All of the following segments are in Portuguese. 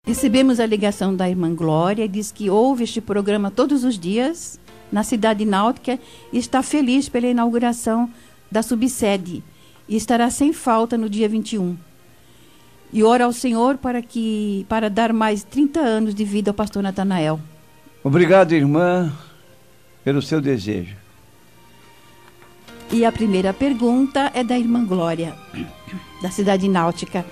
Recebemos a ligação da irmã Glória, diz que ouve este programa todos os dias na cidade náutica e está feliz pela inauguração da subsede e estará sem falta no dia 21. E ora ao Senhor para dar mais 30 anos de vida ao pastor Natanael. Obrigado, irmã, pelo seu desejo. E a primeira pergunta é da irmã Glória, da cidade náutica.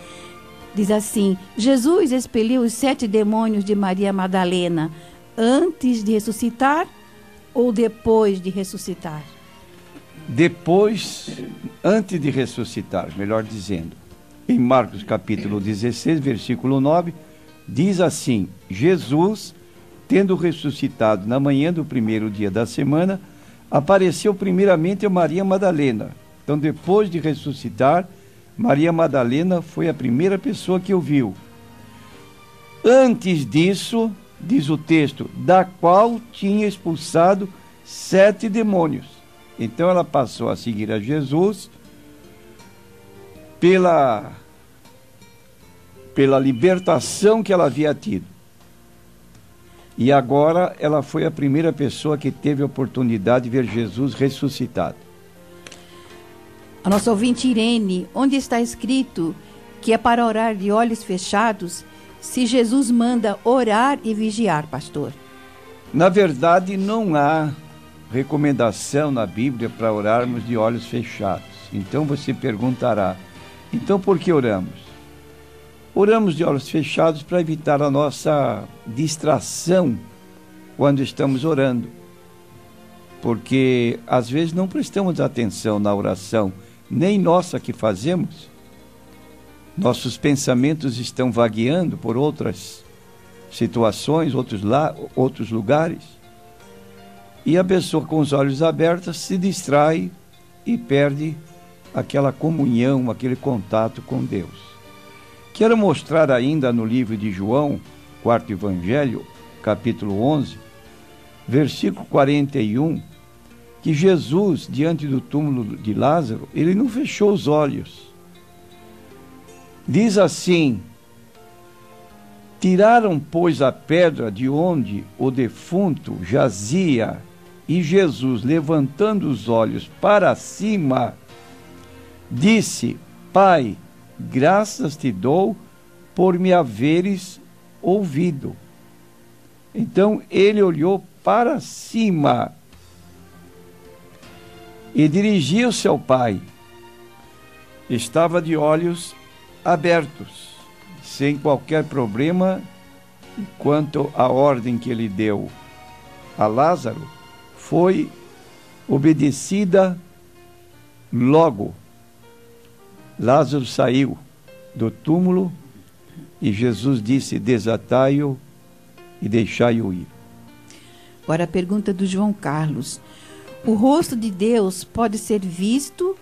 Diz assim: Jesus expeliu os 7 demônios de Maria Madalena antes de ressuscitar ou depois de ressuscitar? Antes de ressuscitar, melhor dizendo. Em Marcos capítulo 16, versículo 9, diz assim: Jesus, tendo ressuscitado na manhã do primeiro dia da semana, apareceu primeiramente a Maria Madalena. Então, depois de ressuscitar, Maria Madalena foi a primeira pessoa que o viu. Antes disso, diz o texto, da qual tinha expulsado 7 demônios. Então ela passou a seguir a Jesus pela libertação que ela havia tido. E agora ela foi a primeira pessoa que teve a oportunidade de ver Jesus ressuscitado. A nossa ouvinte Irene, onde está escrito que é para orar de olhos fechados, se Jesus manda orar e vigiar, pastor? Na verdade, não há recomendação na Bíblia para orarmos de olhos fechados. Então você perguntará, então por que oramos? Oramos de olhos fechados para evitar a nossa distração quando estamos orando. Porque às vezes não prestamos atenção na oração, nem nossa que fazemos. Nossos pensamentos estão vagueando por outras situações, outros lugares. E a pessoa com os olhos abertos se distrai e perde aquela comunhão, aquele contato com Deus. Quero mostrar ainda no livro de João, 4º Evangelho, capítulo 11, versículo 41, que Jesus, diante do túmulo de Lázaro, ele não fechou os olhos. Diz assim: tiraram, pois, a pedra de onde o defunto jazia, e Jesus, levantando os olhos para cima, disse: Pai, graças te dou por me haveres ouvido. Então ele olhou para cima e dirigiu-se ao Pai. Estava de olhos abertos, sem qualquer problema, quanto à ordem que ele deu a Lázaro foi obedecida logo. Lázaro saiu do túmulo e Jesus disse: desatai-o e deixai-o ir. Agora a pergunta do João Carlos: o rosto de Deus pode ser visto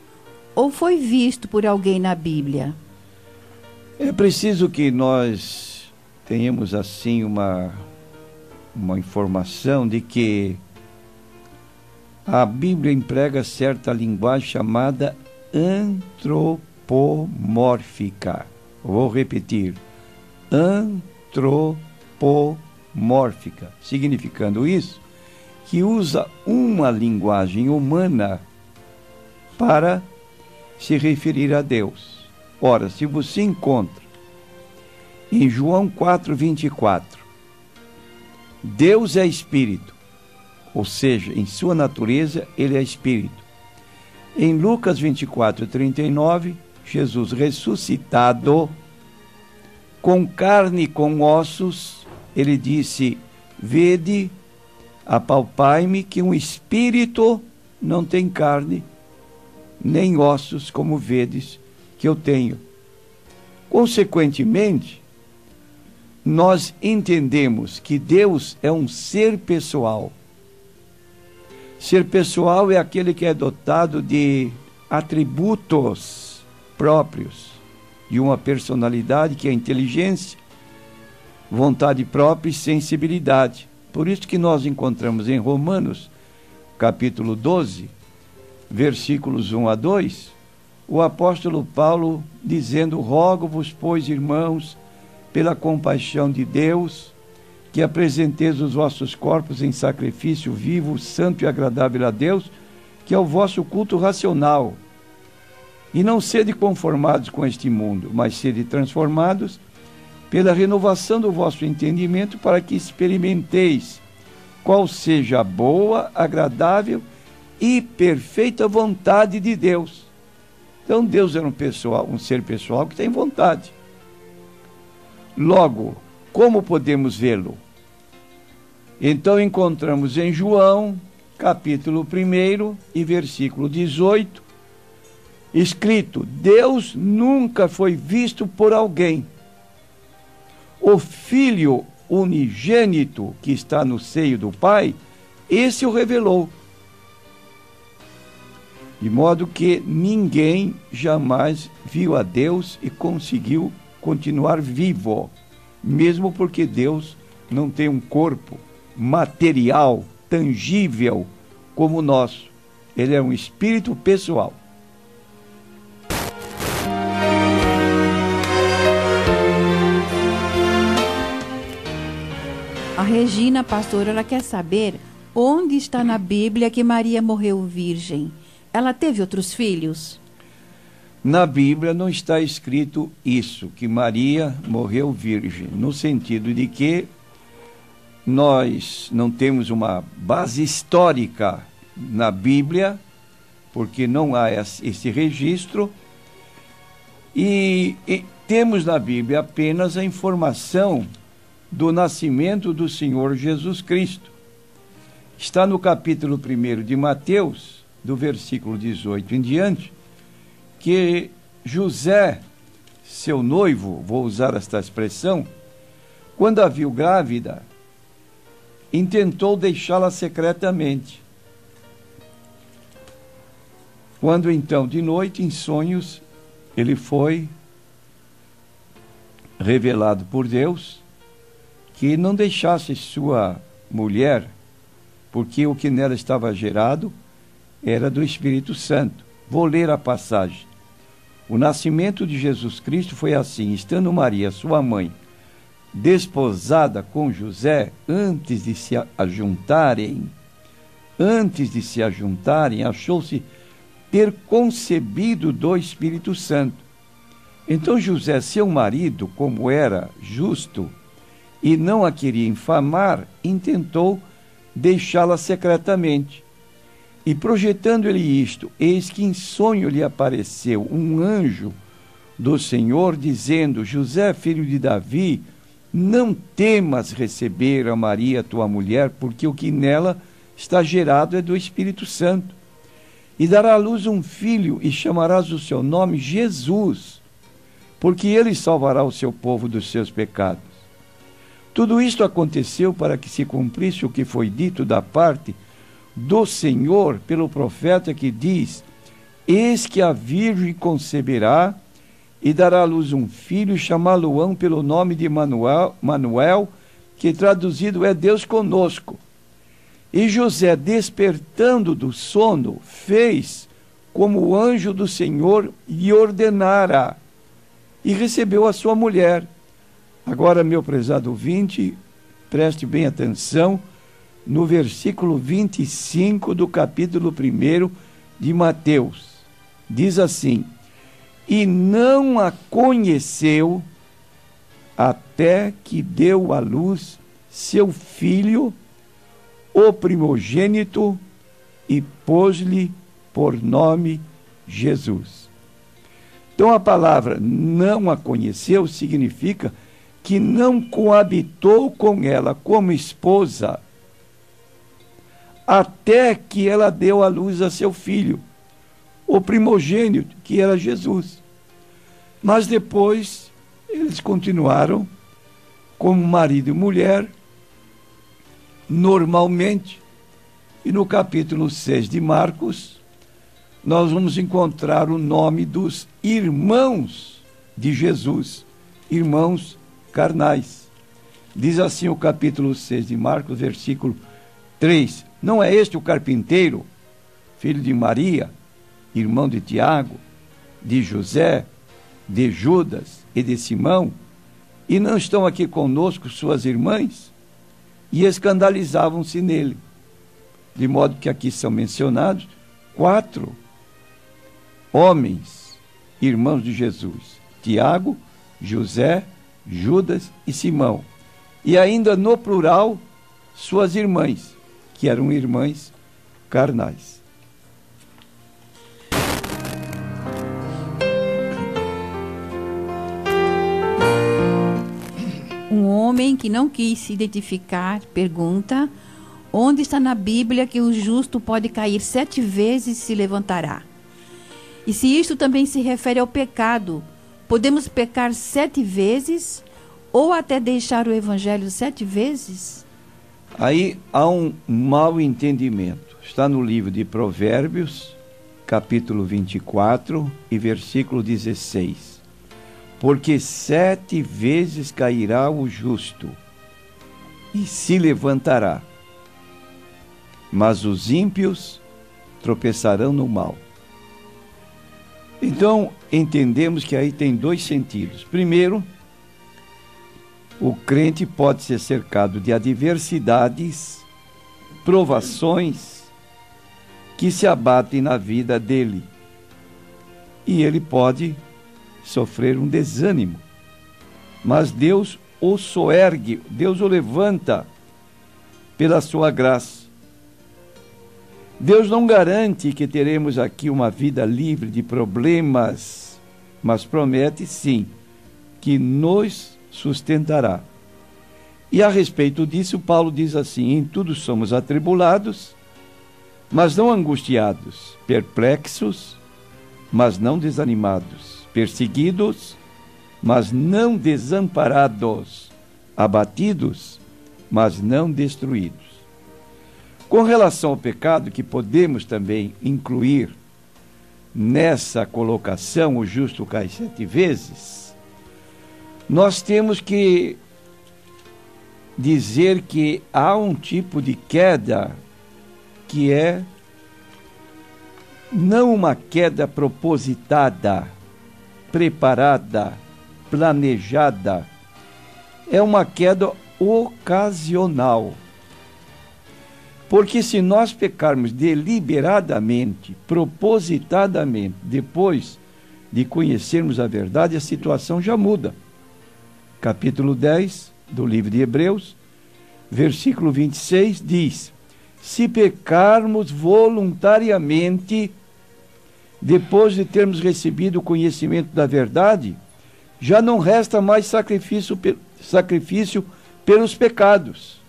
ou foi visto por alguém na Bíblia? É preciso que nós tenhamos assim uma informação de que a Bíblia emprega certa linguagem chamada antropomórfica. Vou repetir: antropomórfica, significando isso, que usa uma linguagem humana para se referir a Deus. Ora, se você encontra em João 4:24, Deus é Espírito, ou seja, em sua natureza ele é Espírito. Em Lucas 24:39, Jesus ressuscitado, com carne e com ossos, ele disse: vede, apalpai-me que um espírito não tem carne, nem ossos, como vedes que eu tenho. Consequentemente, nós entendemos que Deus é um ser pessoal. Ser pessoal é aquele que é dotado de atributos próprios, de uma personalidade que é inteligência, vontade própria e sensibilidade. Por isso que nós encontramos em Romanos, capítulo 12, versículos 1-2, o apóstolo Paulo dizendo: rogo-vos, pois, irmãos, pela compaixão de Deus, que apresenteis os vossos corpos em sacrifício vivo, santo e agradável a Deus, que é o vosso culto racional. E não sede conformados com este mundo, mas sede transformados pela renovação do vosso entendimento, para que experimenteis qual seja a boa, agradável e perfeita vontade de Deus. Então Deus era um ser pessoal que tem vontade. Logo, como podemos vê-lo? Então encontramos em João, capítulo 1 e versículo 18, escrito: Deus nunca foi visto por alguém. O Filho unigênito que está no seio do Pai, esse o revelou. De modo que ninguém jamais viu a Deus e conseguiu continuar vivo, mesmo porque Deus não tem um corpo material, tangível como o nosso. Ele é um espírito pessoal. A Regina, pastora, ela quer saber onde está na Bíblia que Maria morreu virgem. Ela teve outros filhos? Na Bíblia não está escrito isso, que Maria morreu virgem, no sentido de que nós não temos uma base histórica na Bíblia, porque não há esse registro, e temos na Bíblia apenas a informação do nascimento do Senhor Jesus Cristo. Está no capítulo 1 de Mateus, do versículo 18 em diante, que José, seu noivo, vou usar esta expressão, quando a viu grávida, intentou deixá-la secretamente. Quando então, de noite, em sonhos, ele foi revelado por Deus que não deixasse sua mulher, porque o que nela estava gerado era do Espírito Santo. Vou ler a passagem. O nascimento de Jesus Cristo foi assim: estando Maria, sua mãe, desposada com José, antes de se ajuntarem, achou-se ter concebido do Espírito Santo. Então José, seu marido, como era justo e não a queria infamar, intentou deixá-la secretamente. E projetando ele isto, eis que em sonho lhe apareceu um anjo do Senhor, dizendo: José, filho de Davi, não temas receber a Maria, tua mulher, porque o que nela está gerado é do Espírito Santo. E dará à luz um filho, e chamarás o seu nome Jesus, porque ele salvará o seu povo dos seus pecados. Tudo isto aconteceu para que se cumprisse o que foi dito da parte do Senhor pelo profeta, que diz: eis que a virgem conceberá e dará à luz um filho, e chamá-lo-ão pelo nome de Manuel, que traduzido é Deus conosco. E José, despertando do sono, fez como o anjo do Senhor lhe ordenara, e recebeu a sua mulher. Agora, meu prezado ouvinte, preste bem atenção no versículo 25 do capítulo 1 de Mateus. Diz assim: e não a conheceu até que deu à luz seu filho, o primogênito, e pôs-lhe por nome Jesus. Então a palavra não a conheceu significa que não coabitou com ela como esposa, até que ela deu à luz a seu filho, o primogênito, que era Jesus. Mas depois eles continuaram como marido e mulher, normalmente. E no capítulo 6 de Marcos, nós vamos encontrar o nome dos irmãos de Jesus, irmãos carnais. Diz assim o capítulo 6 de Marcos, versículo 3: não é este o carpinteiro, filho de Maria, irmão de Tiago, de José, de Judas e de Simão? E não estão aqui conosco suas irmãs? E escandalizavam-se nele. De modo que aqui são mencionados 4 homens, irmãos de Jesus: Tiago, José, Judas e Simão. E ainda no plural, suas irmãs, que eram irmãs carnais. Um homem que não quis se identificar pergunta: onde está na Bíblia que o justo pode cair 7 vezes e se levantará? E se isto também se refere ao pecado, podemos pecar 7 vezes ou até deixar o Evangelho 7 vezes? Aí há um mau entendimento. Está no livro de Provérbios, capítulo 24 e versículo 16. Porque 7 vezes cairá o justo e se levantará, mas os ímpios tropeçarão no mal. Então, entendemos que aí tem 2 sentidos. Primeiro, o crente pode ser cercado de adversidades, provações que se abatem na vida dele. E ele pode sofrer um desânimo. Mas Deus o soergue, Deus o levanta pela sua graça. Deus não garante que teremos aqui uma vida livre de problemas, mas promete sim que nos sustentará. E a respeito disso, Paulo diz assim: em tudo somos atribulados, mas não angustiados, perplexos, mas não desanimados, perseguidos, mas não desamparados, abatidos, mas não destruídos. Com relação ao pecado, que podemos também incluir nessa colocação, o justo cai 7 vezes, nós temos que dizer que há um tipo de queda que é não uma queda propositada, preparada, planejada, é uma queda ocasional. Porque se nós pecarmos deliberadamente, propositadamente, depois de conhecermos a verdade, a situação já muda. Capítulo 10 do livro de Hebreus, versículo 26, diz: se pecarmos voluntariamente, depois de termos recebido o conhecimento da verdade, já não resta mais sacrifício pelos pecados.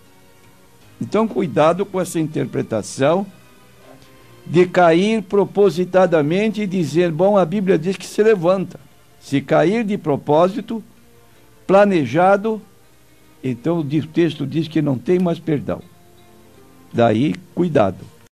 Então, cuidado com essa interpretação de cair propositadamente e dizer, bom, a Bíblia diz que se levanta. Se cair de propósito, planejado, então o texto diz que não tem mais perdão. Daí, cuidado.